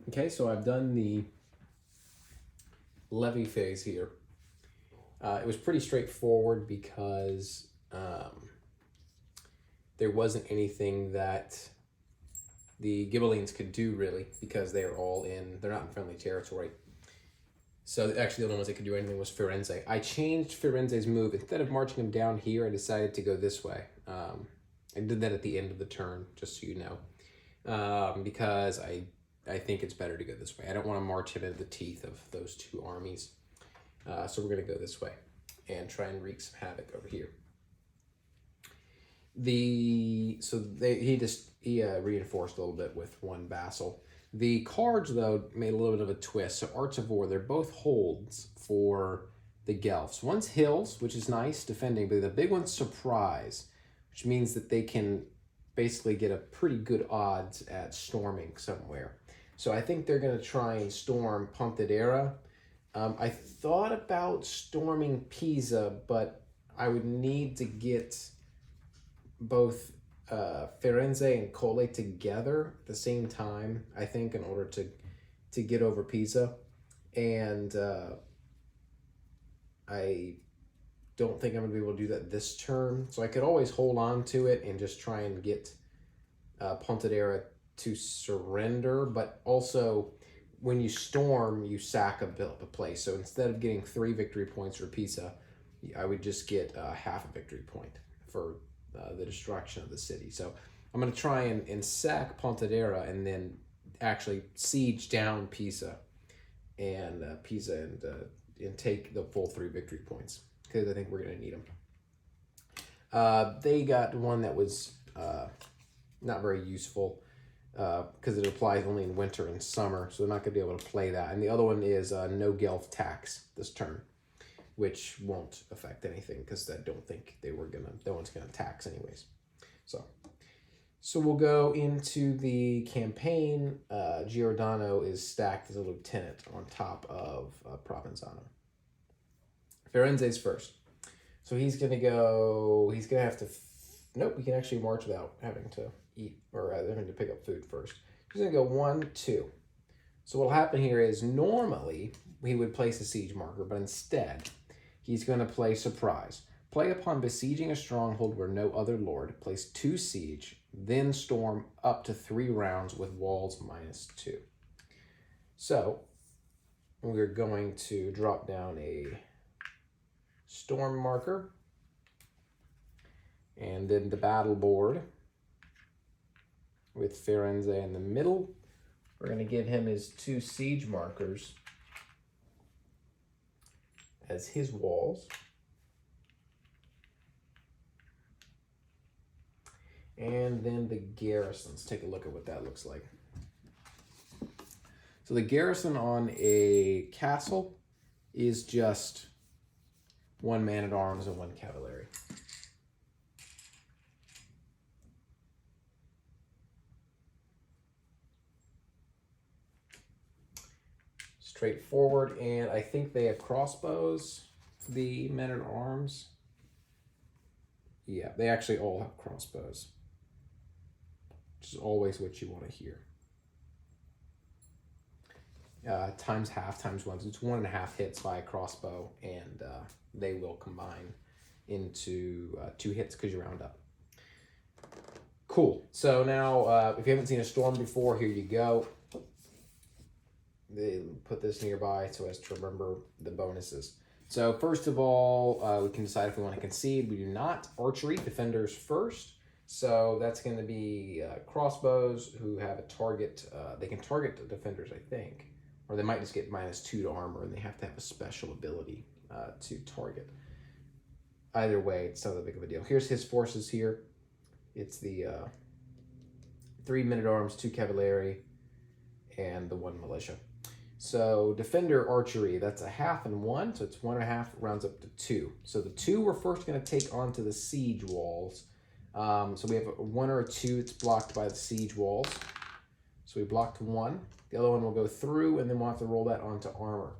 Okay, so I've done the levy phase here. It was pretty straightforward because there wasn't anything that the Ghibellines could do really, because they're not in friendly territory. So actually the only ones that could do anything was Firenze. I changed Firenze's move. Instead of marching him down here, I decided to go this way. I did that at the end of the turn, just so you know, because I think it's better to go this way. I don't want to march him into the teeth of those two armies. So we're going to go this way and try and wreak some havoc over here. He reinforced a little bit with one vassal. The cards, though, made a little bit of a twist. So Arts of War, they're both holds for the Guelphs. One's Hills, which is nice, defending, but the big one's Surprise, which means that they can basically get a pretty good odds at storming somewhere. So I think they're going to try and storm Pontedera. I thought about storming Pisa, but I would need to get both Firenze and Colle together at the same time, I think, in order to get over Pisa. And I don't think I'm going to be able to do that this turn. So I could always hold on to it and just try and get Pontedera to surrender. But also, when you storm, you sack a place. So instead of getting 3 victory points for Pisa, I would just get half a victory point for the destruction of the city. So I'm going to try and sack Pontedera and then actually siege down Pisa and take the full 3 victory points, because I think we're going to need them. They got one that was not very useful because it applies only in winter and summer, so they're not going to be able to play that. And the other one is no Guelph tax this turn, which won't affect anything because I don't think no one's gonna tax anyways. So we'll go into the campaign. Giordano is stacked as a lieutenant on top of Provenzano. Firenze's first. So he's gonna have to, nope, he can actually march without having to eat or having to pick up food first. He's gonna go 1, 2. So what'll happen here is normally he would place a siege marker, but instead he's going to play Surprise. Play upon besieging a stronghold where no other lord. Place 2 siege, then storm up to 3 rounds with walls -2. So we're going to drop down a storm marker, and then the battle board with Firenze in the middle. We're going to give him his 2 siege markers as his walls. And then the garrison. Let's take a look at what that looks like. So the garrison on a castle is just 1 man-at-arms and 1 cavalry. Straightforward, and I think they have crossbows, the men-at-arms. Yeah, they actually all have crossbows, which is always what you want to hear. Times half, times 1, so it's 1.5 hits by a crossbow, and they will combine into 2 hits because you round up. Cool. So now, if you haven't seen a storm before, here you go. They put this nearby so as to remember the bonuses. So first of all, we can decide if we want to concede. We do not. Archery, defenders first. So that's going to be crossbows who have a target. They can target the defenders, I think. Or they might just get -2 to armor, and they have to have a special ability to target. Either way, it's not that big of a deal. Here's his forces here. It's the 3 men-at-arms, 2 cavalry, and the 1 militia. So defender archery, that's a half and 1, so it's 1.5 rounds up to 2. So the 2 we're first going to take onto the siege walls. So we have a 1 or a 2. It's blocked by the siege walls. So we blocked 1. The other one will go through, and then we'll have to roll that onto armor.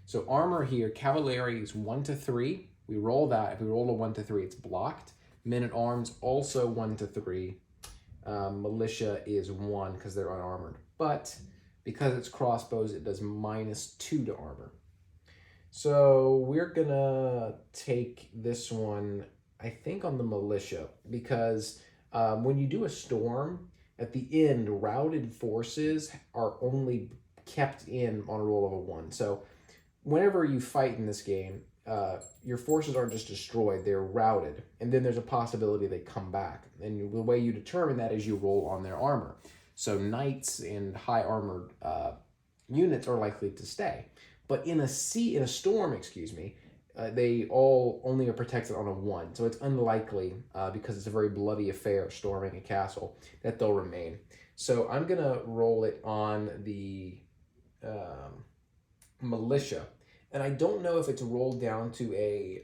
So armor here, cavalry is 1 to 3. We roll that. If we roll a 1 to 3, it's blocked. Men-at-arms also 1 to 3. Militia is 1 because they're unarmored. But Because it's crossbows, it does -2 to armor. So we're gonna take this one, I think, on the militia, because when you do a storm, at the end, routed forces are only kept in on a roll of a 1. So whenever you fight in this game, your forces aren't just destroyed, they're routed. And then there's a possibility they come back. And the way you determine that is you roll on their armor. So knights and high armored units are likely to stay. But in a storm, they all only are protected on a 1. So it's unlikely, because it's a very bloody affair, storming a castle, that they'll remain. So I'm going to roll it on the militia. And I don't know if it's rolled down to a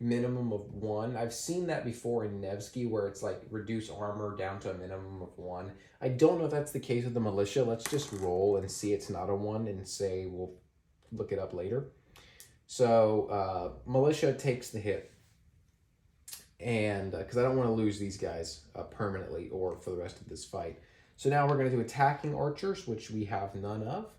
minimum of 1. I've seen that before in Nevsky, where it's like reduce armor down to a minimum of 1. I don't know if that's the case with the militia. Let's just roll and see it's not a 1 and say we'll look it up later. So militia takes the hit. And because I don't want to lose these guys permanently or for the rest of this fight. So now we're going to do attacking archers, which we have none of.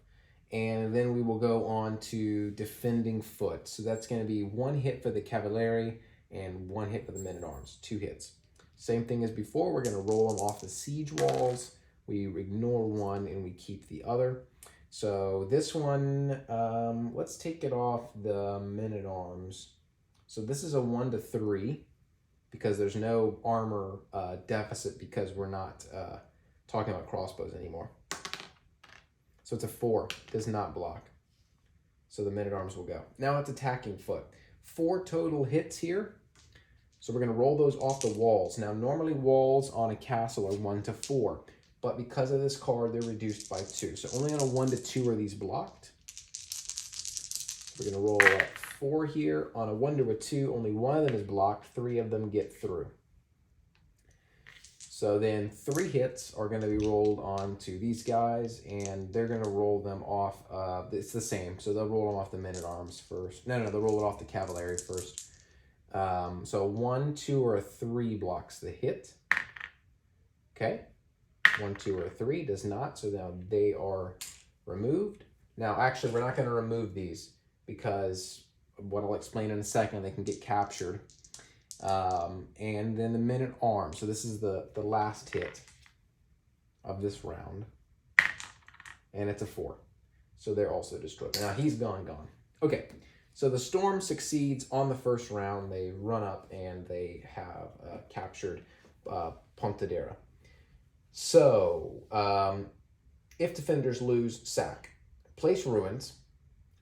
And then we will go on to defending foot. So that's going to be 1 hit for the cavalry and 1 hit for the men-at-arms. 2 hits. Same thing as before. We're going to roll them off the siege walls. We ignore 1 and we keep the other. So this one, let's take it off the men-at-arms. So this is a 1 to 3 because there's no armor deficit because we're not talking about crossbows anymore. So it's a 4, does not block. So the men-at-arms will go. Now it's attacking foot. 4 total hits here. So we're going to roll those off the walls. Now normally walls on a castle are 1 to 4. But because of this card, they're reduced by 2. So only on a 1 to 2 are these blocked. We're going to roll 4 here. On a 1 to a 2, only 1 of them is blocked. 3 of them get through. So then 3 hits are going to be rolled onto these guys, and they're going to roll them off. It's the same. So they'll roll them off the men-at-arms first. No, they'll roll it off the cavalry first. So 1, 2, or a 3 blocks the hit. Okay. 1, 2, or 3 does not. So now they are removed. Now, actually, we're not going to remove these because what I'll explain in a second, they can get captured. And then the men-at-arms. So this is the last hit of this round. And it's a 4. So they're also destroyed. Now he's gone. Okay. So the storm succeeds on the first round. They run up and they have captured Pontedera. So if defenders lose, sack. Place ruins.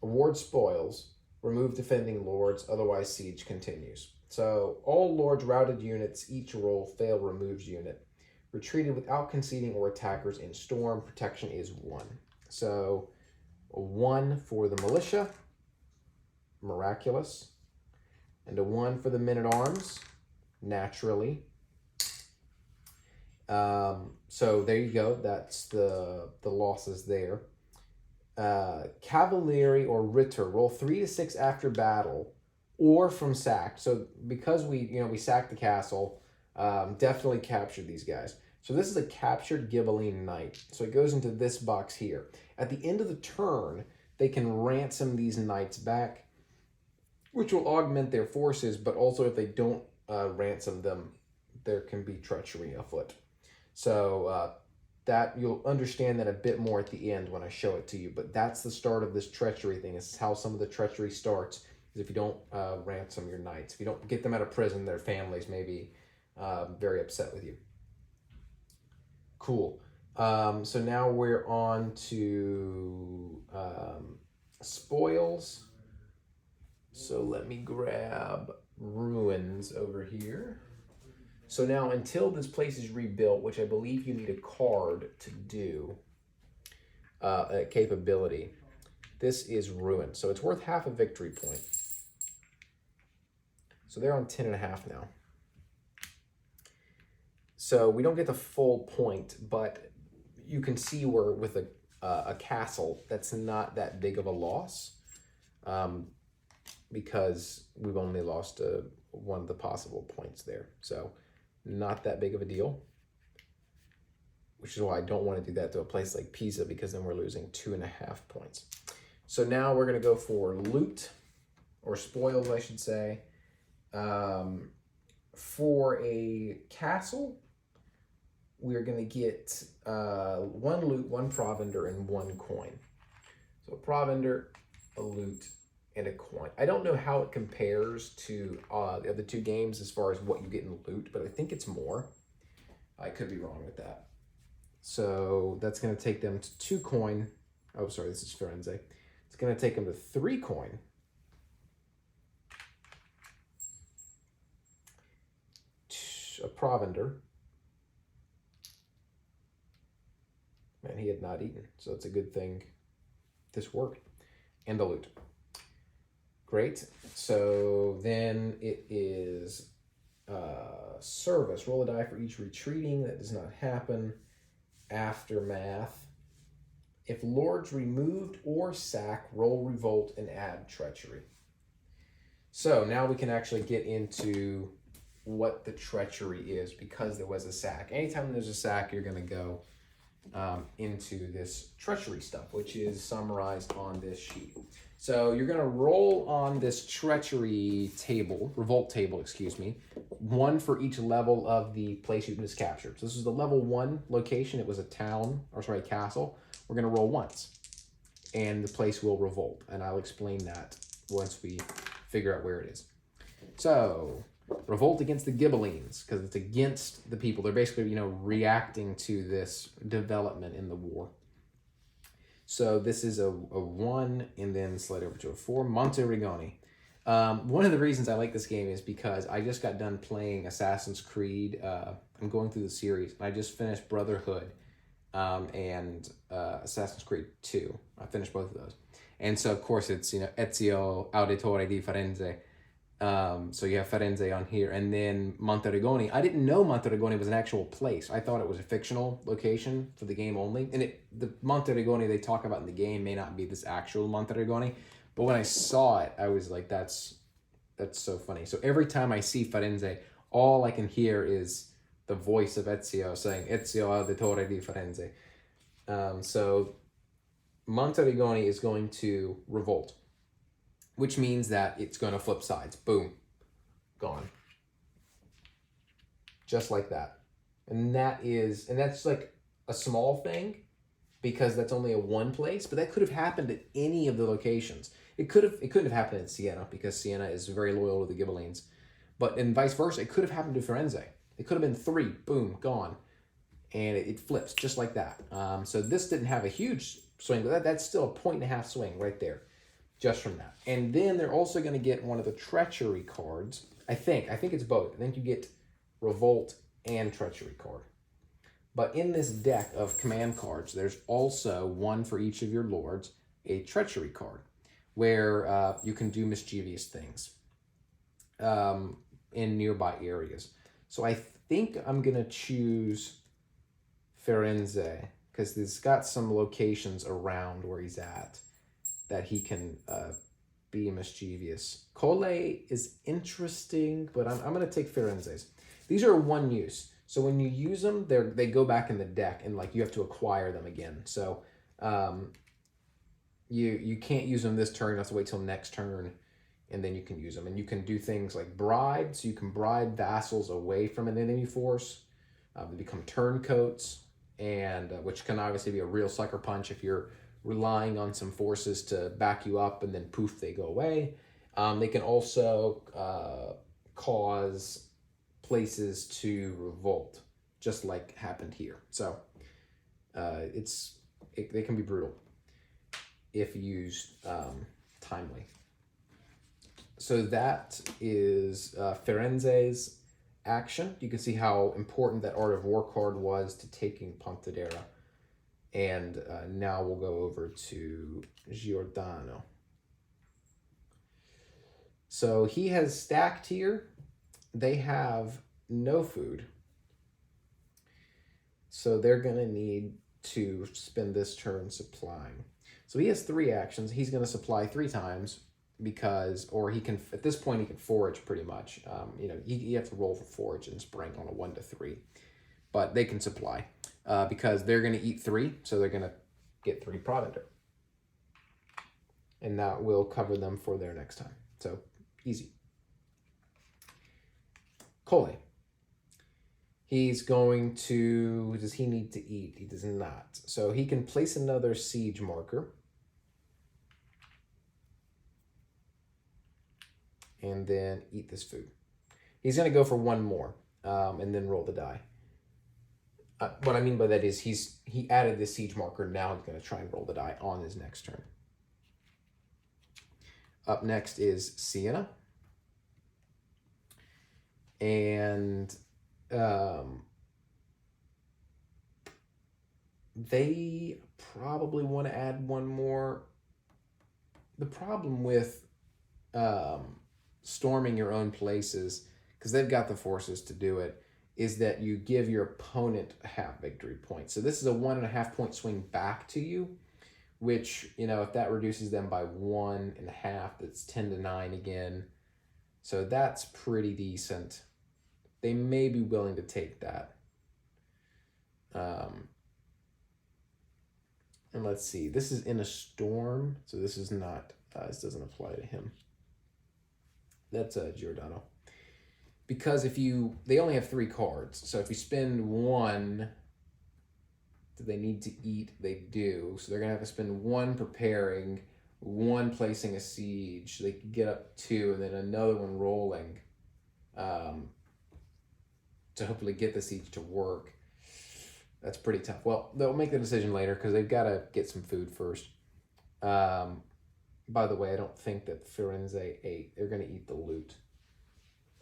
Award spoils. Remove defending lords. Otherwise siege continues. So all lords routed units, each roll fail removes unit. Retreated without conceding or attackers in storm, protection is 1. So a 1 for the militia, miraculous. And a 1 for the men-at-arms, naturally. So there you go, that's the losses there. Cavalry or Ritter, roll 3 to 6 after battle. Or from sack. So because we sacked the castle, definitely captured these guys. So this is a captured Ghibelline knight. So it goes into this box here. At the end of the turn, they can ransom these knights back, which will augment their forces, but also if they don't ransom them, there can be treachery afoot. So that you'll understand that a bit more at the end when I show it to you. But that's the start of this treachery thing. This is how some of the treachery starts. Is if you don't ransom your knights. If you don't get them out of prison, their families may be very upset with you. Cool. So now we're on to spoils. So let me grab ruins over here. So now until this place is rebuilt, which I believe you need a card to do, a capability, this is ruined. So it's worth half a victory point. So they're on 10.5 now. So we don't get the full point, but you can see we're with a castle that's not that big of a loss, because we've only lost one of the possible points there. So not that big of a deal. which is why I don't want to do that to a place like Pisa, because then we're losing 2.5 points. So now we're going to go for loot, or spoils, I should say. For a castle, we're going to get 1 loot, 1 provender, and 1 coin. So a provender, a loot, and a coin. I don't know how it compares to the other 2 games as far as what you get in loot, but I think it's more. I could be wrong with that. So that's going to take them to 2 coin. Oh, sorry, this is Firenze. It's going to take them to 3 coin. A provender. Man, he had not eaten, so it's a good thing this worked. And a loot. Great. So then it is service. Roll a die for each retreating. That does not happen. Aftermath. If lords removed or sack, roll revolt and add treachery. So now we can actually get into what the treachery is, because there was a sack. Anytime there's a sack, you're going to go into this treachery stuff, which is summarized on this sheet. So you're going to roll on this treachery table, revolt table, excuse me, 1 for each level of the place you've just captured. So this is the level 1 location. It was a town, or sorry, castle. We're going to roll once, and the place will revolt. And I'll explain that once we figure out where it is. So revolt against the Ghibellines, because it's against the people. They're basically, reacting to this development in the war. So this is a 1, and then slide over to a 4. Monterigoni. One of the reasons I like this game is because I just got done playing Assassin's Creed. I'm going through the series. I just finished Brotherhood and Assassin's Creed 2. I finished both of those. And so, of course, it's, Ezio Auditore di Firenze. So you have Firenze on here, and then Monterigoni. I didn't know Monterigoni was an actual place. I thought it was a fictional location for the game only. And the Monterigoni they talk about in the game may not be this actual Monterigoni, but when I saw it, I was like, that's so funny. So every time I see Firenze, all I can hear is the voice of Ezio saying Ezio Auditore di Firenze. So Monterigoni is going to revolt, which means that it's going to flip sides. Boom. Gone. Just like that. And that's like a small thing, because that's only a 1 place, but that could have happened at any of the locations. It couldn't have happened in Siena, because Siena is very loyal to the Ghibellines. But and vice versa, it could have happened to Firenze. It could have been 3, boom, gone. And it flips just like that. So this didn't have a huge swing, but that's still a 1.5 swing right there. Just from that. And then they're also going to get one of the treachery cards. I think it's both. I think you get revolt and treachery card. But in this deck of command cards, there's also 1 for each of your lords, a treachery card, where you can do mischievous things in nearby areas. So I think I'm going to choose Firenze, because he's got some locations around where he's at that he can be mischievous. Colle is interesting, but I'm going to take Firenze's. These are 1 use. So when you use them, they go back in the deck, and you have to acquire them again. So you can't use them this turn. You have to wait till next turn, and then you can use them. And you can do things like bribe. So you can bribe vassals away from an enemy force. They become turncoats, and which can obviously be a real sucker punch if you're relying on some forces to back you up, and then poof, they go away. They can also cause places to revolt, just like happened here. So they can be brutal if used timely. So that is Firenze's action. You can see how important that Art of War card was to taking Pontedera. And now we'll go over to Giordano. So he has stacked here. They have no food. So they're going to need to spend this turn supplying. So he has 3 actions. He's going to supply 3 times or he can, at this point, he can forage pretty much. You have to roll for forage and spring on a 1 to 3. But they can supply. because they're going to eat 3, so they're going to get 3 provender. And that will cover them for their next time. So, easy. Cole. He's going to... Does he need to eat? He does not. So, he can place another siege marker. And then eat this food. He's going to go for 1 more. And then roll the die. What I mean by that is he added this siege marker. Now he's going to try and roll the die on his next turn. Up next is Siena. And they probably want to add 1 more. The problem with storming your own places, because they've got the forces to do it, is that you give your opponent a half victory point. So this is a 1.5 point swing back to you, which, you know, if that reduces them by 1.5, that's 10-9 again. So that's pretty decent. They may be willing to take that. And let's see, this is in a storm, so this is not, this doesn't apply to him. That's Giordano. Because they only have 3 cards, so if you spend 1, do they need to eat? They do. So they're going to have to spend 1 preparing, 1 placing a siege. So they can get up 2, and then another one rolling to hopefully get the siege to work. That's pretty tough. Well, they'll make the decision later because they've got to get some food first. By the way, I don't think that Firenze ate. They're going to eat the loot.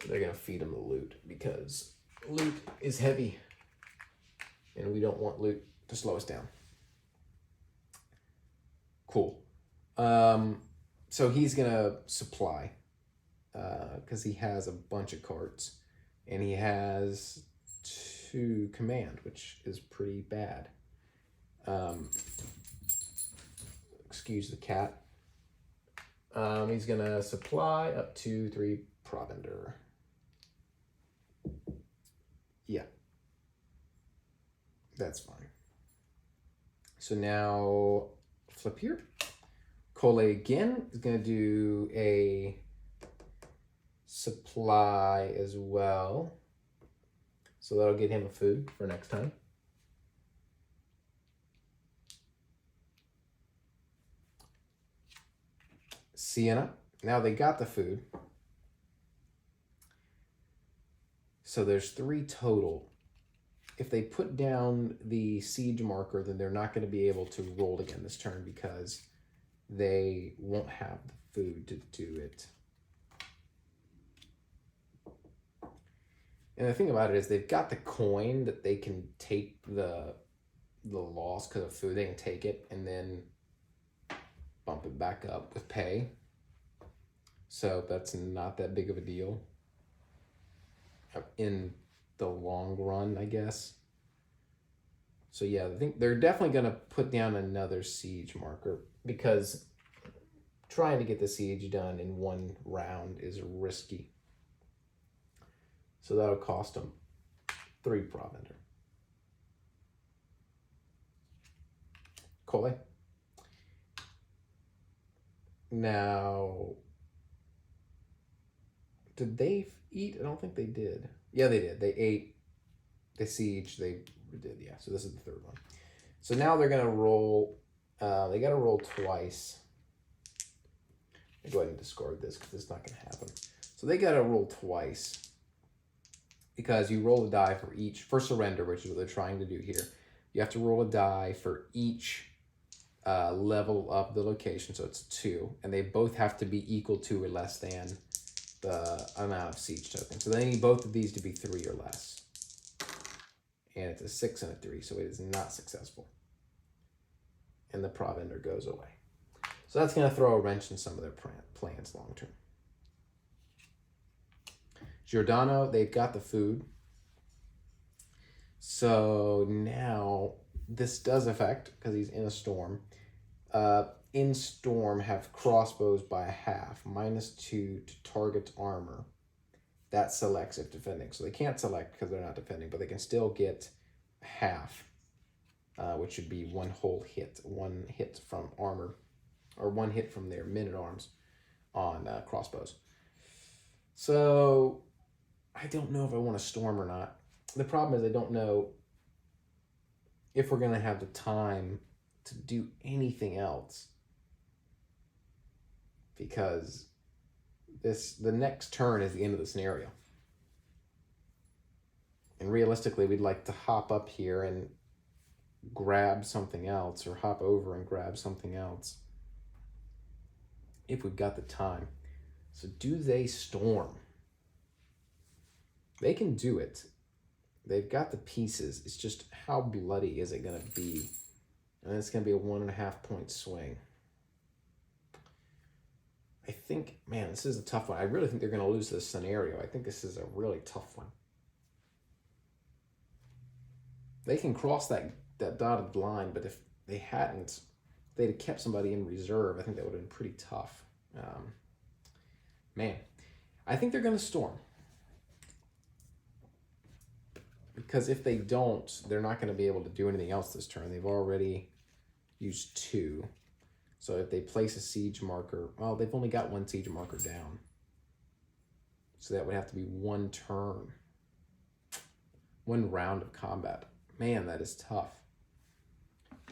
They're going to feed him the loot because loot is heavy and we don't want loot to slow us down. Cool. So he's going to supply because he has a bunch of cards and he has 2 command, which is pretty bad. Excuse the cat. He's going to supply up to 3 provender. Yeah. That's fine. So now flip here. Cole again is going to do a supply as well. So that'll get him a food for next time. Siena. Now they got the food. So there's 3 total. If they put down the siege marker, then they're not going to be able to roll again this turn because they won't have the food to do it. And the thing about it is they've got the coin that they can take the loss because of food. They can take it and then bump it back up with pay. So that's not that big of a deal in the long run, I guess. So yeah, I think they're definitely going to put down another siege marker because trying to get the siege done in 1 round is risky. So that'll cost them 3 provender. Cole. Now, did they eat? I don't think they did. Yeah, they did. They ate the siege. They did, yeah. So this is the 3rd one. So now they're going to roll. They got to roll twice. I'll go ahead and discard this because it's not going to happen. So they got to roll twice because you roll a die for each. For surrender, which is what they're trying to do here. You have to roll a die for each level of the location. So it's 2. And they both have to be equal to or less than the amount of siege tokens. So they need both of these to be 3 or less. And it's a 6 and a 3, so it is not successful. And the provender goes away. So that's going to throw a wrench in some of their plans long term. Giordano, they've got the food. So now this does affect, because he's in a storm. In storm have crossbows by a half, -2 to target armor. That selects if defending. So they can't select because they're not defending, but they can still get half which would be one whole hit, 1 hit from armor, or 1 hit from their men-at-arms on crossbows. So I don't know if I want to storm or not. The problem is I don't know if we're going to have the time to do anything else, because the next turn is the end of the scenario. And realistically, we'd like to hop up here and grab something else, or hop over and grab something else if we've got the time. So do they storm? They can do it. They've got the pieces. It's just how bloody is it going to be? And it's going to be a 1.5 point swing. I think, man, this is a tough one. I really think they're going to lose this scenario. I think this is a really tough one. They can cross that dotted line, but if they hadn't, they'd have kept somebody in reserve. I think that would have been pretty tough. Man, I think they're going to storm. Because if they don't, they're not going to be able to do anything else this turn. They've already used 2. So if they place a siege marker, well, they've only got 1 siege marker down. So that would have to be 1 turn. 1 round of combat. Man, that is tough.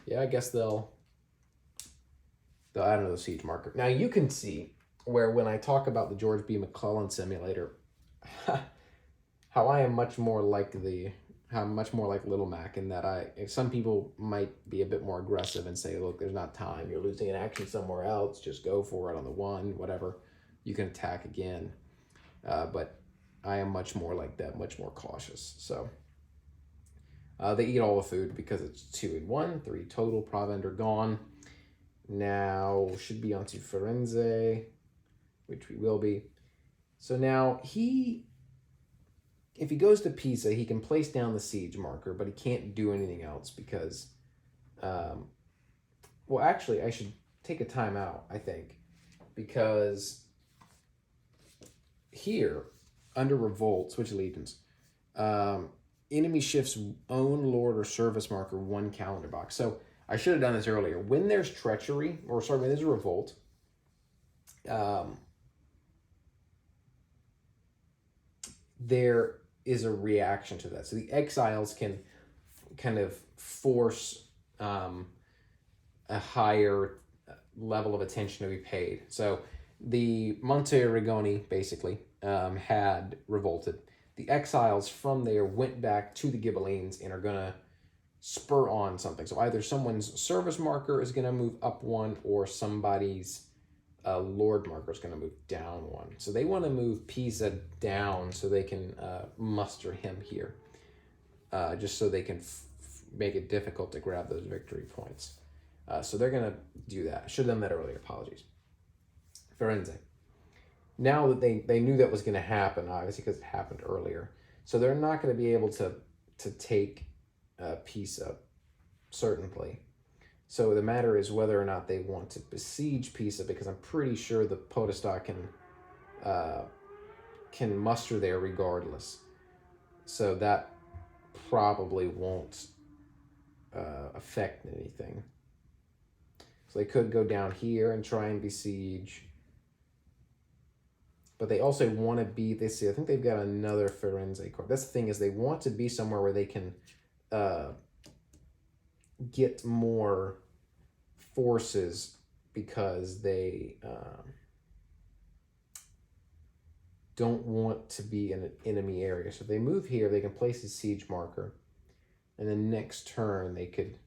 Yeah, I guess they'll add another siege marker. Now you can see where when I talk about the George B. McClellan simulator, how I am much more like Little Mac, in that some people might be a bit more aggressive and say, look, there's not time. You're losing an action somewhere else. Just go for it on the 1, whatever. You can attack again. But I am much more like that, much more cautious. So they eat all the food because it's 2 in 1, 3 total. Provender gone. Now should be onto Firenze, which we will be. So now if he goes to Pisa, he can place down the siege marker, but he can't do anything else because, well, actually, I should take a time out, I think, because here, under Revolt, switch allegiance, enemy shifts own lord or service marker 1 calendar box. So I should have done this earlier. When there's treachery, or sorry, when there's a revolt, there is a reaction to that. So the exiles can kind of force a higher level of attention to be paid. So the Monte Rigoni basically had revolted. The exiles from there went back to the Ghibellines and are going to spur on something. So either someone's service marker is going to move up 1, or somebody's lord marker is going to move down 1. So they want to move Pisa down so they can muster him here, just so they can make it difficult to grab those victory points. So they're going to do that. I should have done that earlier. Apologies. Firenze. Now that they knew that was going to happen, obviously, because it happened earlier. So they're not going to be able to take Pisa, certainly. So the matter is whether or not they want to besiege Pisa, because I'm pretty sure the Podesta can muster there regardless. So that probably won't affect anything. So they could go down here and try and besiege. But they also want to be, I think they've got another Firenze card. That's the thing, is they want to be somewhere where they can get more forces, because they don't want to be in an enemy area. So if they move here, they can place a siege marker, and then next turn they could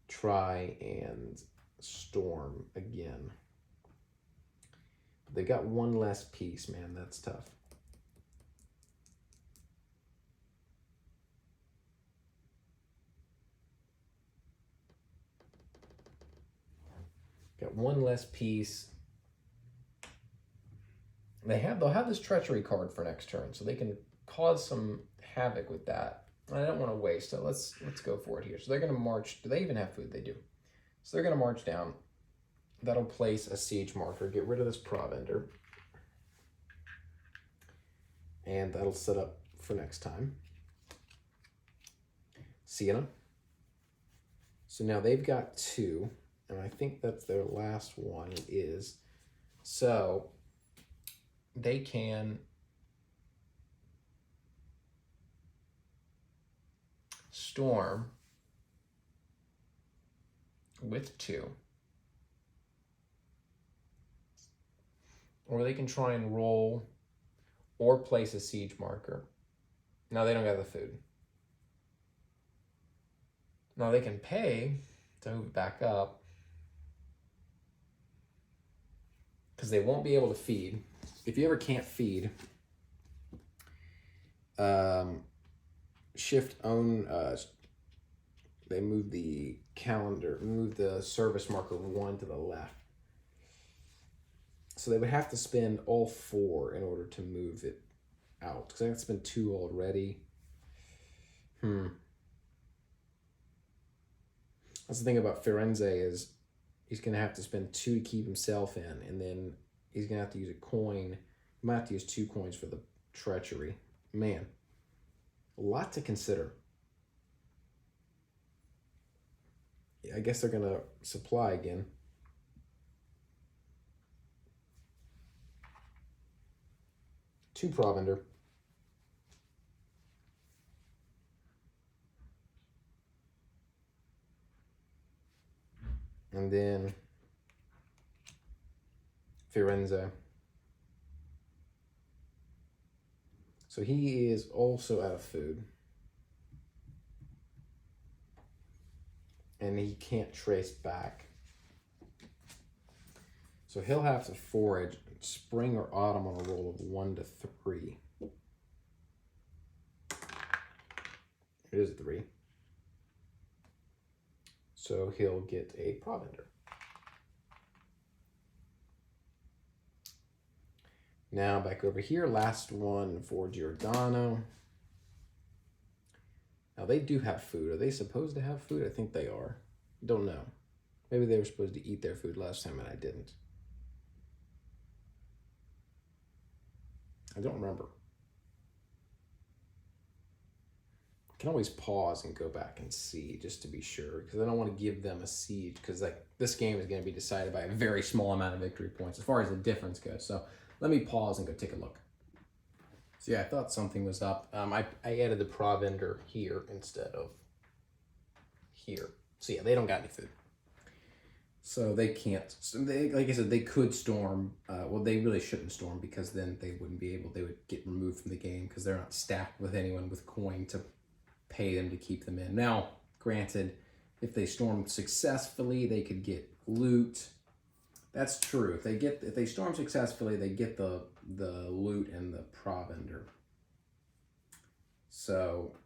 try and storm again. But they got 1 less piece, man. That's tough. Got 1 less piece. They'll have this treachery card for next turn, so they can cause some havoc with that. I don't want to waste, so let's go for it here. So they're going to march. Do they even have food? They do. So they're going to march down. That'll place a siege marker. Get rid of this provender. And that'll set up for next time. Siena. So now they've got 2, and I think that's their last one is. So they can storm with 2. Or they can try and roll or place a siege marker. Now they don't got the food. Now they can pay to move it back up because they won't be able to feed. If you ever can't feed, shift own, they move the calendar, move the service marker 1 to the left. So they would have to spend all 4 in order to move it out. Because I have to spend 2 already. That's the thing about Firenze is he's going to have to spend 2 to keep himself in. And then he's going to have to use a coin. He might have to use 2 coins for the treachery. Man, a lot to consider. I guess they're going to supply again. Two provender. And then Firenze. So he is also out of food. And he can't trace back. So he'll have to forage spring or autumn on a roll of 1 to 3. It is 3. So he'll get a provender. Now back over here, last one for Giordano. Now they do have food. Are they supposed to have food? I think they are. Don't know. Maybe they were supposed to eat their food last time and I didn't. I don't remember. I can always pause and go back and see just to be sure because I don't want to give them a siege because like this game is going to be decided by a very small amount of victory points as far as the difference goes. So let me pause and go take a look. So yeah, I thought something was up. I added the provender here instead of here. So yeah, they don't got any food. So they can't, like I said, they could storm. Well, they really shouldn't storm because then they wouldn't be able, they would get removed from the game because they're not stacked with anyone with coin to pay them to keep them in. Now, granted, if they stormed successfully, they could get loot. That's true. If they storm successfully, they get the loot and the provender. So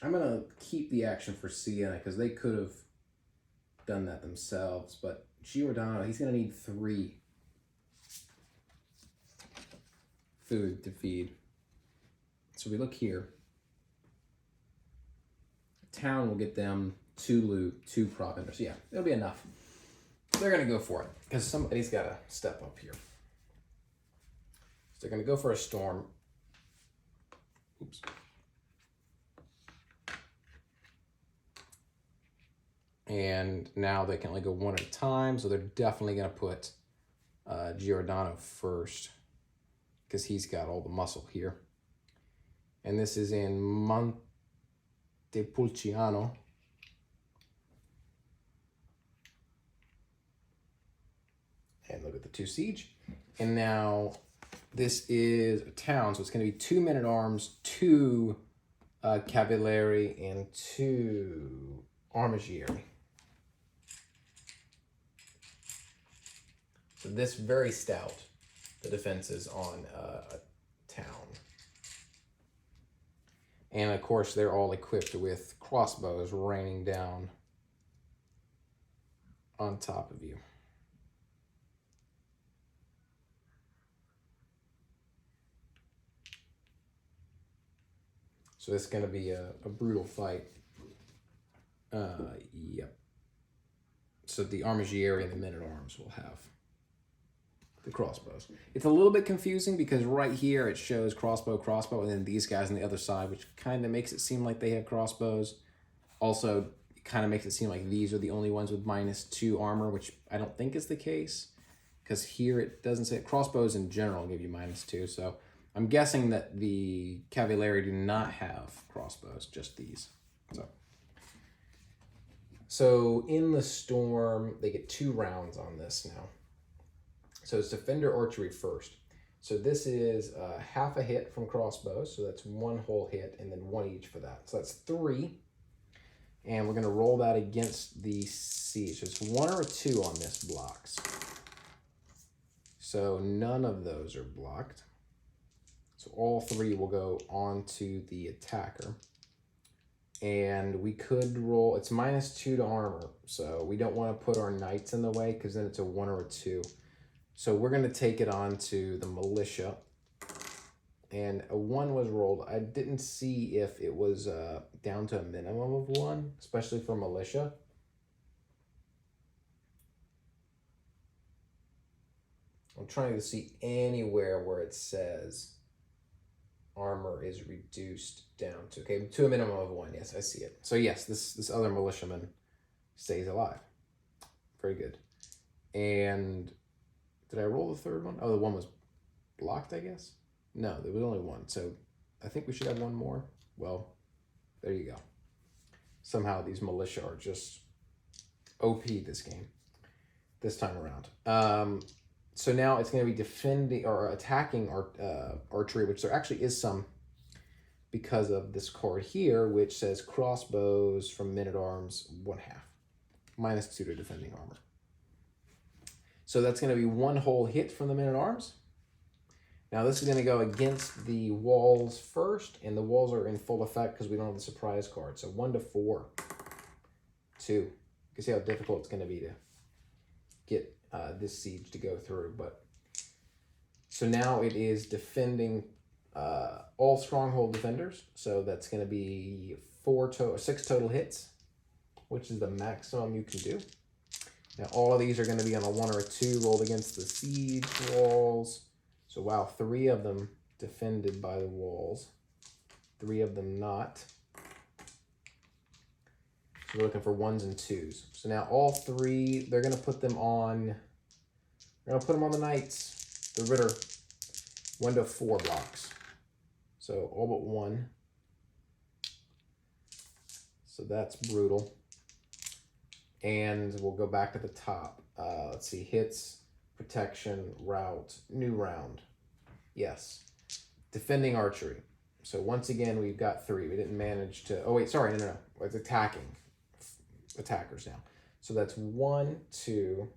I'm gonna keep the action for Siena because they could have done that themselves, but Giordano, he's gonna need 3 food to feed. So we look here. Town will get them 2 loot, 2 provender. So yeah, it'll be enough. They're gonna go for it because somebody's gotta step up here. So they're gonna go for a storm. Oops. And now they can only go 1 at a time, so they're definitely going to put Giordano first because he's got all the muscle here. And this is in Montepulciano. And look at the 2 siege. And now this is a town, so it's going to be 2 men-at-arms, 2 cavalieri, and 2 armigieri. So this very stout, the defenses on a town. And of course, they're all equipped with crossbows raining down on top of you. So it's going to be a brutal fight. Yep. So the armigieri and the men-at-arms will have the crossbows. It's a little bit confusing because right here it shows crossbow, and then these guys on the other side, which kind of makes it seem like they have crossbows. Also, kind of makes it seem like these are the only ones with -2 armor, which I don't think is the case, because here it doesn't say. Crossbows in general give you -2, so I'm guessing that the Cavalieri do not have crossbows, just these. So in the Storm, they get 2 rounds on this now. So it's Defender Archery first. So this is half a hit from crossbows, so that's 1 whole hit, and then 1 each for that. So that's 3. And we're going to roll that against the siege. So it's 1 or a 2 on this blocks. So none of those are blocked. So all 3 will go onto the attacker. And we could roll, it's -2 to armor. So we don't want to put our knights in the way because then it's a 1 or a 2. So we're going to take it on to the militia. And a 1 was rolled. I didn't see if it was down to a minimum of 1, especially for militia. I'm trying to see anywhere where it says armor is reduced down to, okay, to a minimum of 1. Yes, I see it. So yes, this other militiaman stays alive. Very good. And did I roll the 3rd one? Oh, the 1 was blocked, I guess. No, there was only 1. So I think we should have 1 more. Well, there you go. Somehow these militia are just OP this time around. So now it's going to be defending or attacking archery, which there actually is some because of this card here, which says crossbows from men-at-arms 1/2, -2 to defending armor. So that's going to be 1 whole hit from the men-at-arms. Now this is going to go against the walls first, and the walls are in full effect because we don't have the surprise card. So 1 to 4, 2. You can see how difficult it's going to be to get this siege to go through. But so now it is defending all stronghold defenders. So that's going to be 6 total hits, which is the maximum you can do. Now all of these are going to be on a 1 or a 2 rolled against the siege walls. So wow, 3 of them defended by the walls, 3 of them not. So we're looking for 1s and 2s. So now all 3, they're going to put them on, they're going to put them on the knights, the Ritter, 1 to 4 blocks. So all but 1. So that's brutal. And we'll go back to the top. Let's see, hits, protection, route, new round. Yes. Defending archery. So once again, we've got 3. We didn't manage to, oh wait, sorry, no. It's attacking. Attackers now. So that's 1, 2,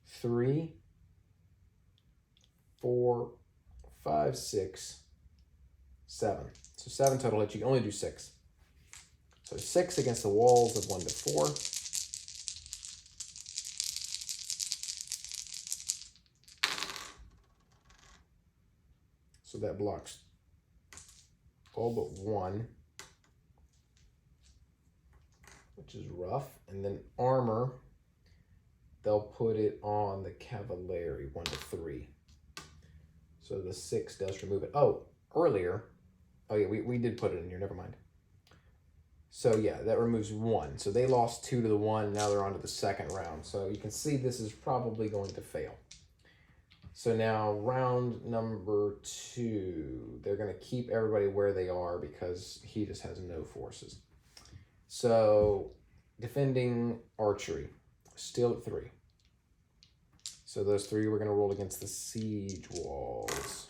3, 4, 5, 6, 7. So 7 total hits. You can only do 6. So 6 against the walls of 1 to 4. So that blocks all but 1, which is rough. And then armor, they'll put it on the Cavalieri, 1 to 3. So the 6 does remove it. Oh, earlier, oh yeah, we did put it in here, never mind. So yeah, that removes 1. So they lost 2 to the 1, now they're on to the 2nd round. So you can see this is probably going to fail. So now round number 2, they're going to keep everybody where they are because he just has no forces. So defending archery, still at 3. So those 3 we're going to roll against the siege walls.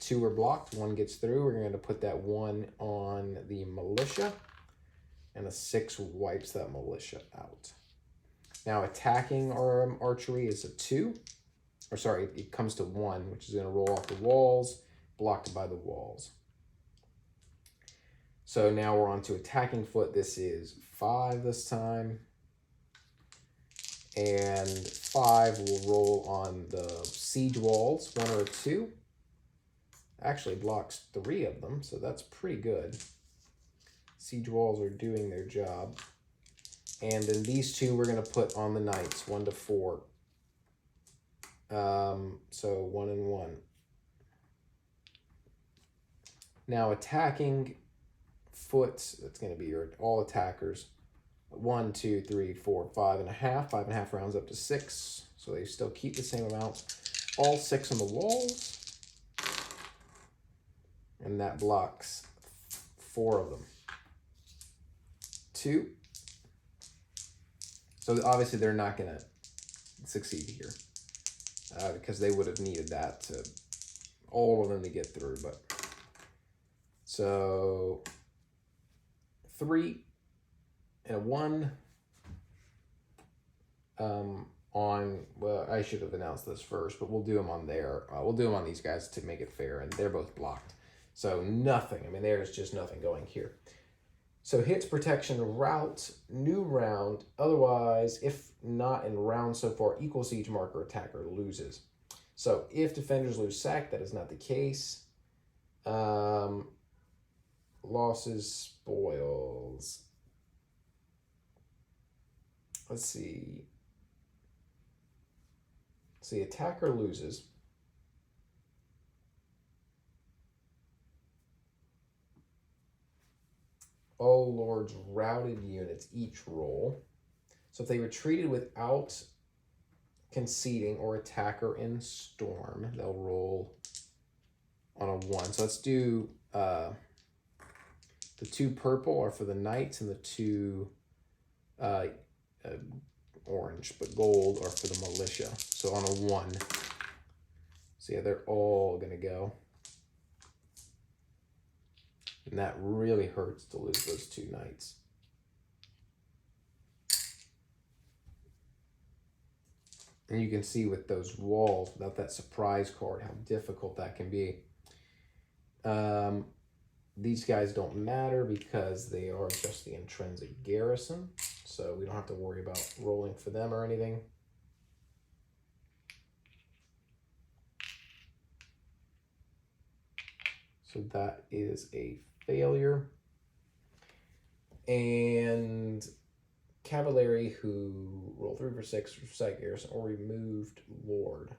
2 are blocked, 1 gets through. We're going to put that 1 on the militia, and a 6 wipes that militia out. Now attacking archery is a 2. Or sorry, it comes to 1, which is going to roll off the walls, blocked by the walls. So now we're on to attacking foot. This is 5 this time. And 5 will roll on the siege walls, 1 or a 2. Actually blocks 3 of them, so that's pretty good. Siege walls are doing their job. And then these 2 we're going to put on the knights, 1 to 4. So 1 and 1. Now attacking foot, that's going to be your all attackers. 1, 2, 3, 4, 5.5. 5.5 rounds up to 6. So they still keep the same amount. All 6 on the walls. And that blocks 4 of them. 2. So obviously they're not going to succeed here. Because they would have needed that to all of them to get through. But so 3 and a 1 well, I should have announced this first, but we'll do them on there. We'll do them on these guys to make it fair, and they're both blocked. So nothing. I mean, there's just nothing going here. So hits, protection, route, new round. Otherwise, if not in round so far, equal siege marker attacker loses. So if defenders lose sack, that is not the case. Losses, spoils. Let's see. See, attacker loses. All lords routed units each roll. So if they retreated without conceding or attacker in storm, they'll roll on a 1. So let's do the 2 purple are for the knights, and the 2 orange but gold are for the militia. So on a 1. So yeah, they're all gonna go. And that really hurts to lose those 2 knights. And you can see with those walls, without that surprise card, how difficult that can be. These guys don't matter because they are just the intrinsic garrison. So we don't have to worry about rolling for them or anything. So that is a failure. And cavalry who roll 3 for 6 for side garrison or removed lord.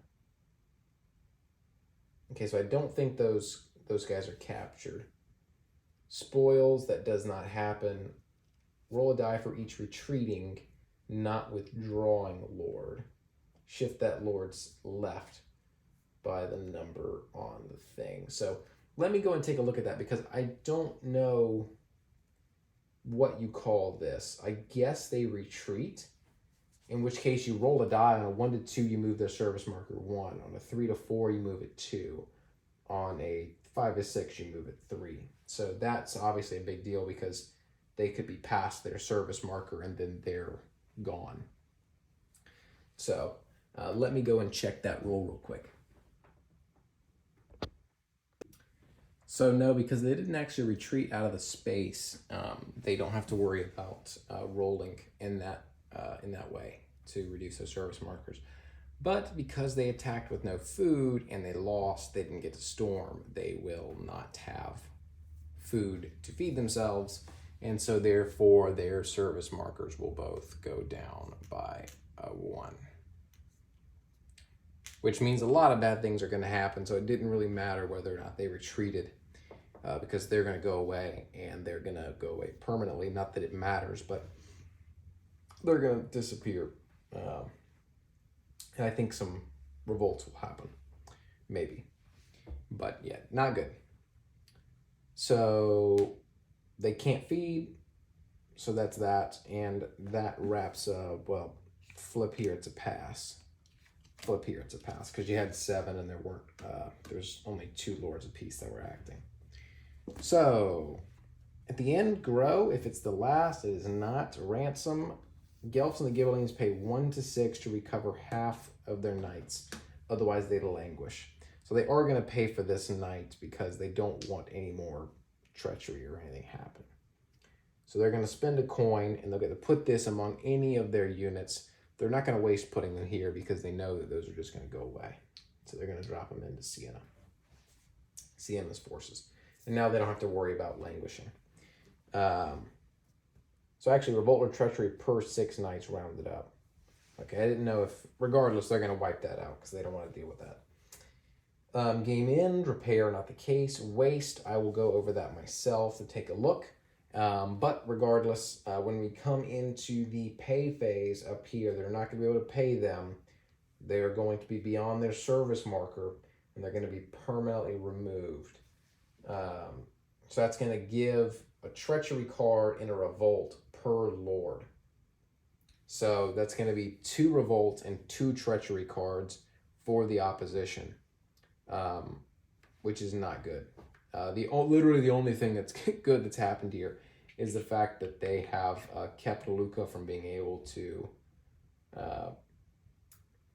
Okay, so I don't think those guys are captured. Spoils, that does not happen. Roll a die for each retreating, not withdrawing lord. Shift that lord's left by the number on the thing. So let me go and take a look at that, because I don't know what you call this. I guess they retreat, in which case you roll a die. On a 1 to 2, you move their service marker 1. On a 3 to 4, you move it 2. On a 5 to 6, you move it 3. So that's obviously a big deal, because they could be past their service marker and then they're gone. So let me go and check that roll real quick. So no, because they didn't actually retreat out of the space, they don't have to worry about rolling in that way to reduce their service markers. But because they attacked with no food and they lost, they didn't get to storm, they will not have food to feed themselves, and so therefore their service markers will both go down by 1. Which means a lot of bad things are going to happen, so it didn't really matter whether or not they retreated, because they're going to go away, and they're going to go away permanently. Not that it matters, but they're going to disappear. And I think some revolts will happen, maybe. But yeah, not good. So they can't feed, so that's that, and that wraps up, well, flip here, it's a pass. Flip here, it's a pass, because you had 7 and there's only 2 lords apiece that were acting. So, at the end, grow. If it's the last, it is not. Ransom. Guelphs and the Ghibellines pay 1 to 6 to recover half of their knights. Otherwise, they languish. So they are going to pay for this knight because they don't want any more treachery or anything happen. So they're going to spend a coin, and they'll get to put this among any of their units. They're not going to waste putting them here because they know that those are just going to go away. So they're going to drop them into Siena. Siena's forces. And now they don't have to worry about languishing. So actually, revolt or treachery per 6 knights rounded up. Okay, I didn't know if, regardless, they're going to wipe that out because they don't want to deal with that. Game end, repair, not the case. Waste, I will go over that myself to take a look But regardless, when we come into the pay phase up here, they're not going to be able to pay them. They're going to be beyond their service marker, and they're going to be permanently removed. So that's going to give a treachery card and a revolt per lord. So that's going to be 2 revolt and 2 treachery cards for the opposition, which is not good. Literally the only thing that's good that's happened here is the fact that they have kept Luca from being able to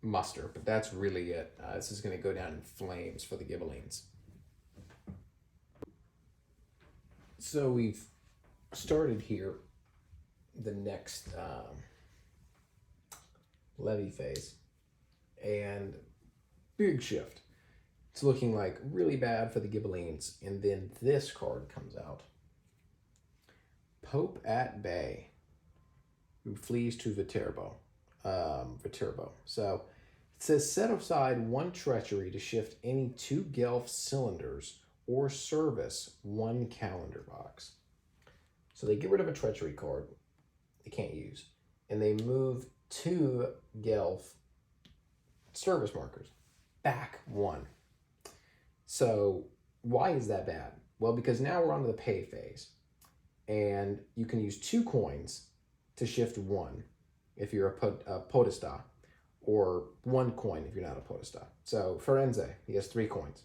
muster, but that's really it. This is going to go down in flames for the Ghibellines. So we've started here the next levy phase, and big shift. It's looking like really bad for the Ghibellines, and then this card comes out. Pope at Bay, who flees to Viterbo. So it says set aside 1 treachery to shift any 2 Guelph cylinders or service 1 calendar box. So they get rid of a treachery card they can't use, and they move 2 Guelph service markers back 1. So why is that bad? Well, because now we're on to the pay phase, and you can use 2 coins to shift 1 if you're a podesta, or 1 coin if you're not a podesta. So Firenze, he has 3 coins.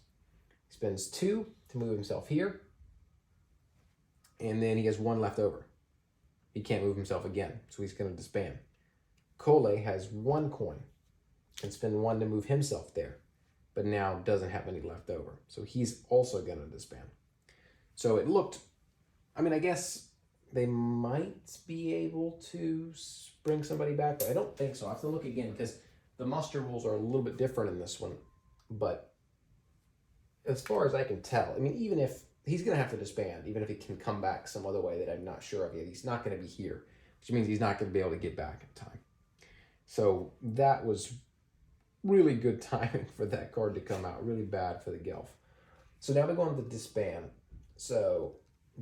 He spends 2 to move himself here, and then he has 1 left over. He can't move himself again, so he's going to disband. Cole has 1 coin, can spend 1 to move himself there, but now doesn't have any left over, so he's also going to disband. So it looked, I mean, I guess they might be able to bring somebody back, but I don't think so. I have to look again because the muster rules are a little bit different in this one. But as far as I can tell, I mean, even if he's going to have to disband, even if he can come back some other way that I'm not sure of yet, he's not going to be here, which means he's not going to be able to get back in time. So that was really good timing for that card to come out. Really bad for the Guelph. So now we go on to disband. So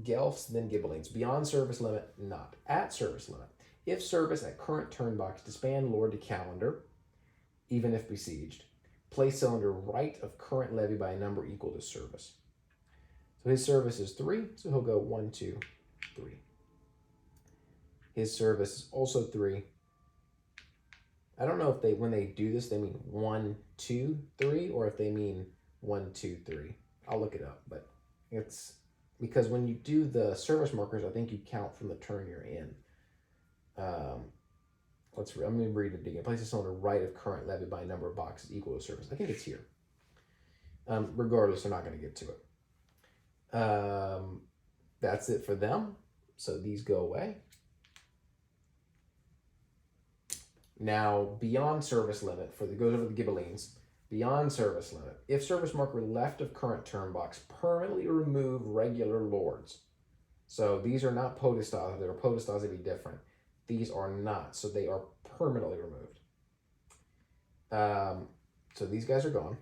Guelphs, then Ghibellines. Beyond service limit, not. At service limit. If service at current turn box, disband Lord to calendar, even if besieged. Place cylinder right of current levy by a number equal to service. So his service is 3, so he'll go 1, 2, 3. His service is also 3. I don't know if when they do this, they mean 1, 2, 3, or if they mean 1, 2, 3. I'll look it up, but it's because when you do the service markers, I think you count from the turn you're in. I'm going to read it again. Place a cylinder right of current levy by a number of boxes equal to service. I think it's here. Regardless, they're not going to get to it. That's it for them. So these go away. Now, beyond service limit, goes over the Ghibellines. Beyond service limit, if service marker left of current turn box, permanently remove regular lords. So these are not podestas. If they were podestas, they'd be different. These are not, so they are permanently removed. So these guys are gone.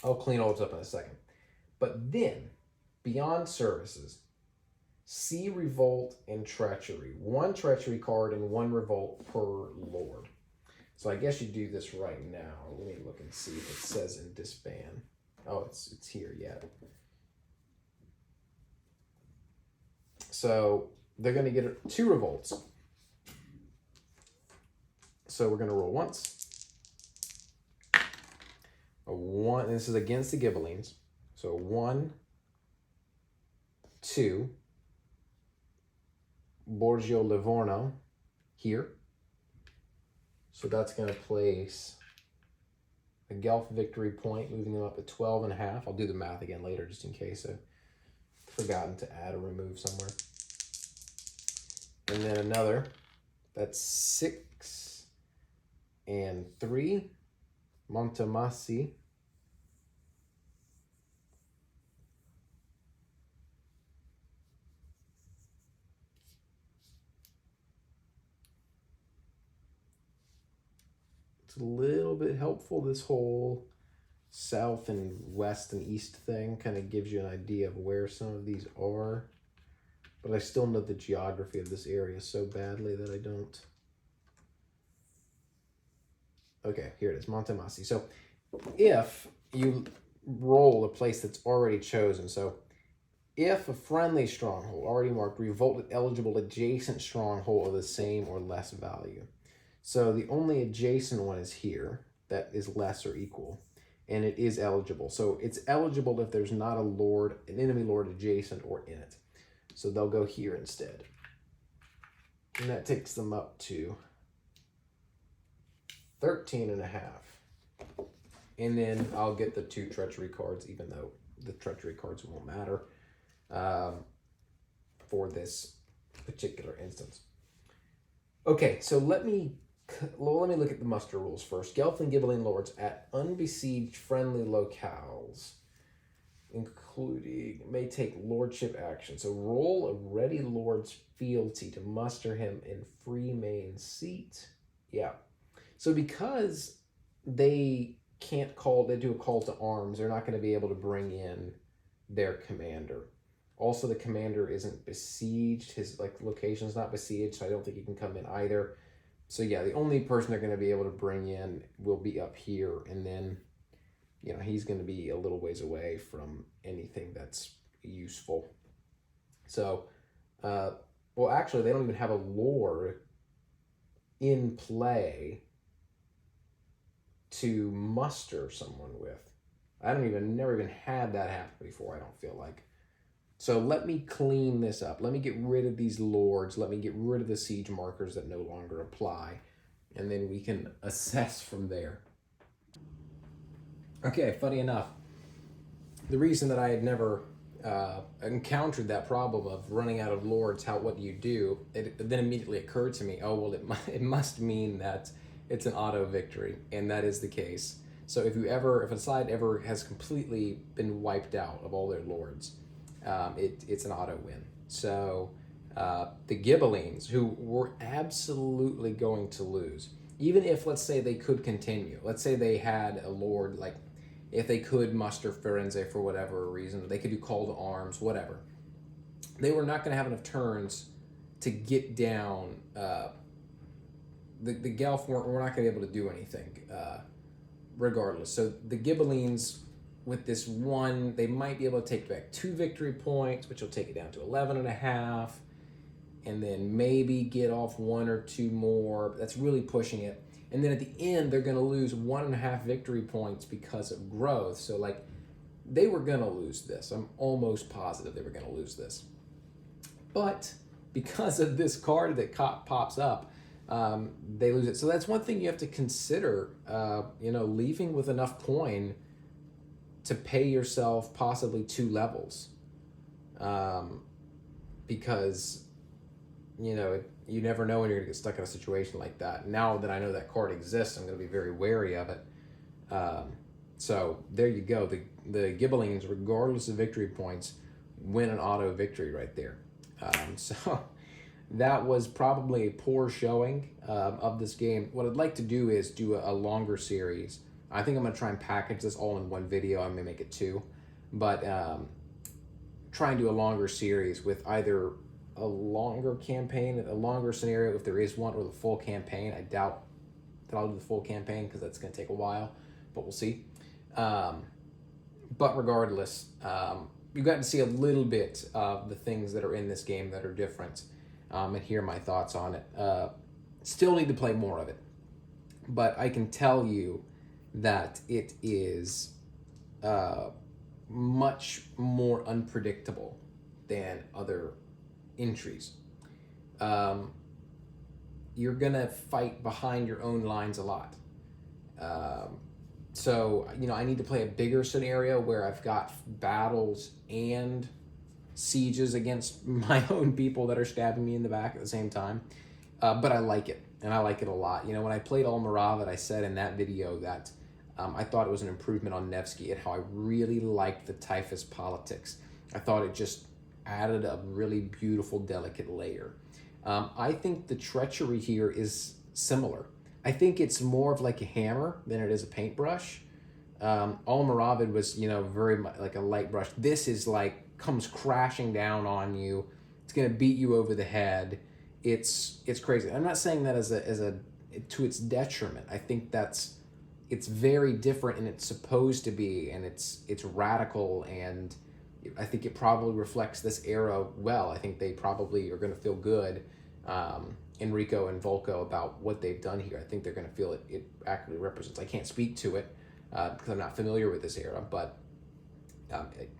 I'll clean all this up in a second. But then, beyond services, see revolt and treachery. 1 treachery card and 1 revolt per lord. So I guess you do this right now. Let me look and see if it says in disband. Oh, it's here yet. So they're going to get 2 revolts. So we're going to roll once. A 1. This is against the Ghibellines. So 1, 2. Borgio Livorno here. So that's going to place a Guelph victory point, moving them up to 12.5. I'll do the math again later just in case I've forgotten to add or remove somewhere. And then another, that's 6 and 3, Montemasi. It's a little bit helpful. This whole south and west and east thing kind of gives you an idea of where some of these are. but I still know the geography of this area so badly that I don't. Okay, here it is, Monte Massi. So if you roll a place that's already chosen, so if a friendly stronghold already marked revolt eligible adjacent stronghold of the same or less value. So the only adjacent one is here that is less or equal, and it is eligible. So it's eligible if there's not a lord, an enemy lord adjacent or in it. So they'll go here instead. And that takes them up to 13.5. And then I'll get the 2 treachery cards, even though the treachery cards won't matter for this particular instance. Okay, so let me look at the muster rules first. Gelfling Gibelline lords at unbesieged friendly locales, including, may take lordship action. So roll a ready lord's fealty to muster him in free main seat. Yeah. So because they can't call, they do a call to arms, they're not going to be able to bring in their commander. Also, the commander isn't besieged. His location's not besieged, so I don't think he can come in either. So yeah, the only person they're going to be able to bring in will be up here, and then, you know, he's going to be a little ways away from anything that's useful. So, well, actually, they don't even have a lord in play to muster someone with. Never even had that happen before, I don't feel like. So let me clean this up. Let me get rid of these lords. Let me get rid of the siege markers that no longer apply. And then we can assess from there. Okay, funny enough, the reason that I had never encountered that problem of running out of lords, what do you do? It then immediately occurred to me, oh, well, it must mean that it's an auto victory, and that is the case. So if a side ever has completely been wiped out of all their lords, it's an auto win. So the Ghibellines, who were absolutely going to lose, even if, let's say, they could continue. Let's say they had a lord, like, if they could muster Firenze for whatever reason, they could do call to arms, whatever. They were not going to have enough turns to get down. The Gelf were not going to be able to do anything, regardless. So the Ghibellines, with this one, they might be able to take back 2 victory points, which will take it down to 11.5, and then maybe get off 1 or 2 more. That's really pushing it. And then at the end, they're going to lose 1.5 victory points because of growth. So, like, they were going to lose this. I'm almost positive they were going to lose this. But because of this card that pops up, they lose it. So that's one thing you have to consider, leaving with enough coin to pay yourself possibly 2 levels. Because, you never know when you're going to get stuck in a situation like that. Now that I know that card exists, I'm going to be very wary of it. So there you go. The Ghibellines, regardless of victory points, win an auto victory right there. So that was probably a poor showing of this game. What I'd like to do is do a longer series. I think I'm going to try and package this all in one video. I may make it 2. But try and do a longer series with either a longer campaign, a longer scenario if there is one, or the full campaign. I doubt that I'll do the full campaign because that's going to take a while, but we'll see. But regardless, you got to see a little bit of the things that are in this game that are different, and hear my thoughts on it. Still need to play more of it, but I can tell you that it is much more unpredictable than other entries. You're gonna fight behind your own lines a lot. So, I need to play a bigger scenario where I've got battles and sieges against my own people that are stabbing me in the back at the same time. But I like it, and I like it a lot. When I played Almoravid, I said in that video that I thought it was an improvement on Nevsky and how I really liked the typhus politics. I thought it just added a really beautiful, delicate layer. I think the treachery here is similar. I think it's more of like a hammer than it is a paintbrush. Almoravid was, very much like a light brush. This is like, comes crashing down on you. It's It's going to beat you over the head. It's crazy. I'm not saying that as a to its detriment. I think it's very different, and it's supposed to be, and it's radical, and I think it probably reflects this era well. I think they probably are going to feel good, Enrico and Volko, about what they've done here. I think they're going to feel it accurately represents. I can't speak to it because I'm not familiar with this era, but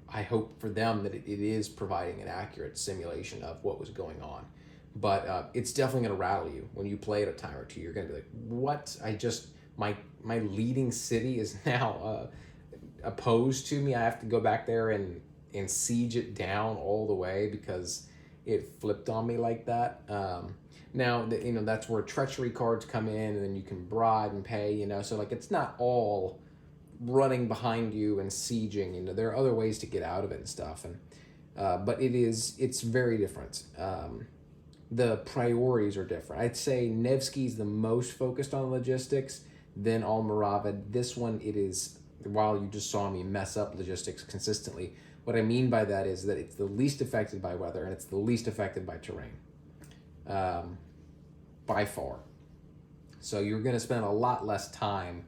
I hope for them that it is providing an accurate simulation of what was going on. But it's definitely going to rattle you when you play it a time or two. You're going to be like, what? My leading city is now opposed to me. I have to go back there and siege it down all the way because it flipped on me like that. Now, that's where treachery cards come in, and then you can bribe and pay, so like it's not all running behind you and sieging. There are other ways to get out of it and stuff, and but it's very different. The priorities are different. I'd say Nevsky's the most focused on logistics, then Almoravid. This one, it is, while you just saw me mess up logistics consistently, what I mean by that is that it's the least affected by weather, and it's the least affected by terrain, by far. So you're going to spend a lot less time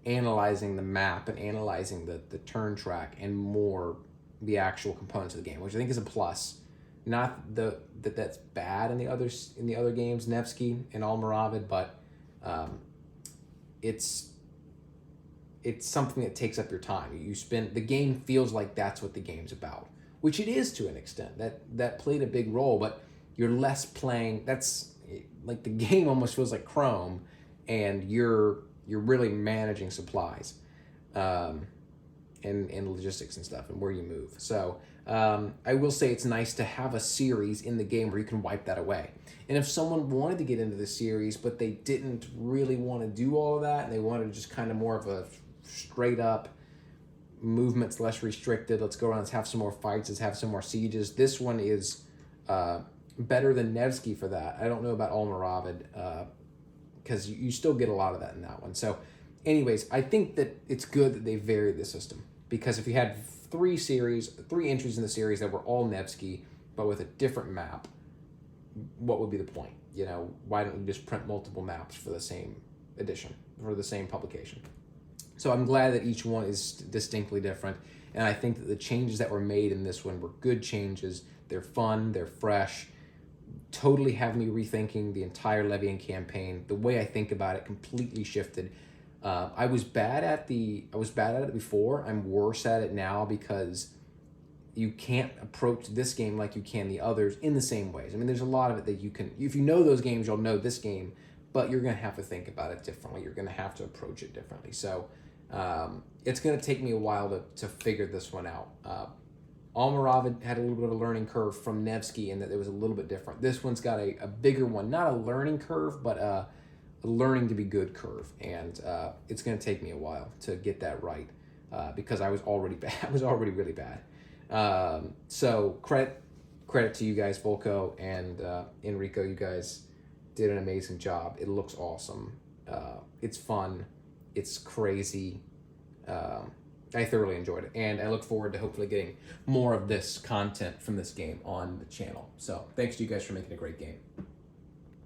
analyzing the map and analyzing the turn track, and more the actual components of the game, which I think is a plus. Not that's bad in the other games, Nevsky and Almoravid, but it's something that takes up your time. The game feels like that's what the game's about, which it is to an extent. That played a big role, but you're less playing. That's like the game almost feels like Chrome, and you're really managing supplies, and logistics and stuff, and where you move. So I will say it's nice to have a series in the game where you can wipe that away. And if someone wanted to get into the series, but they didn't really want to do all of that, and they wanted just kind of more of a straight up movements, less restricted, let's go around, let's have some more fights, let's have some more sieges, this one is better than Nevsky for that. I don't know about Almoravid, because you still get a lot of that in that one. So anyways, I think that it's good that they varied the system, because if you had three entries in the series that were all Nevsky but with a different map, what would be the point? Why don't you just print multiple maps for the same edition, for the same publication? So I'm glad that each one is distinctly different, and I think that the changes that were made in this one were good changes. They're fun, they're fresh, totally have me rethinking the entire Levian campaign. The way I think about it completely shifted. I was bad at it before. I'm worse at it now, because you can't approach this game like you can the others in the same ways. I mean, there's a lot of it that you can, if you know those games, you'll know this game, but you're going to have to think about it differently. You're going to have to approach it differently. So it's going to take me a while to figure this one out. Almoravid had a little bit of a learning curve from Nevsky in that it was a little bit different. This one's got a bigger one, not a learning curve, but a learning to be good curve. And it's going to take me a while to get that right, because I was already bad. I was already really bad. So credit to you guys, Volko and Enrico. You guys did an amazing job. It looks awesome. It's fun. It's crazy. I thoroughly enjoyed it, and I look forward to hopefully getting more of this content from this game on the channel. So thanks to you guys for making a great game.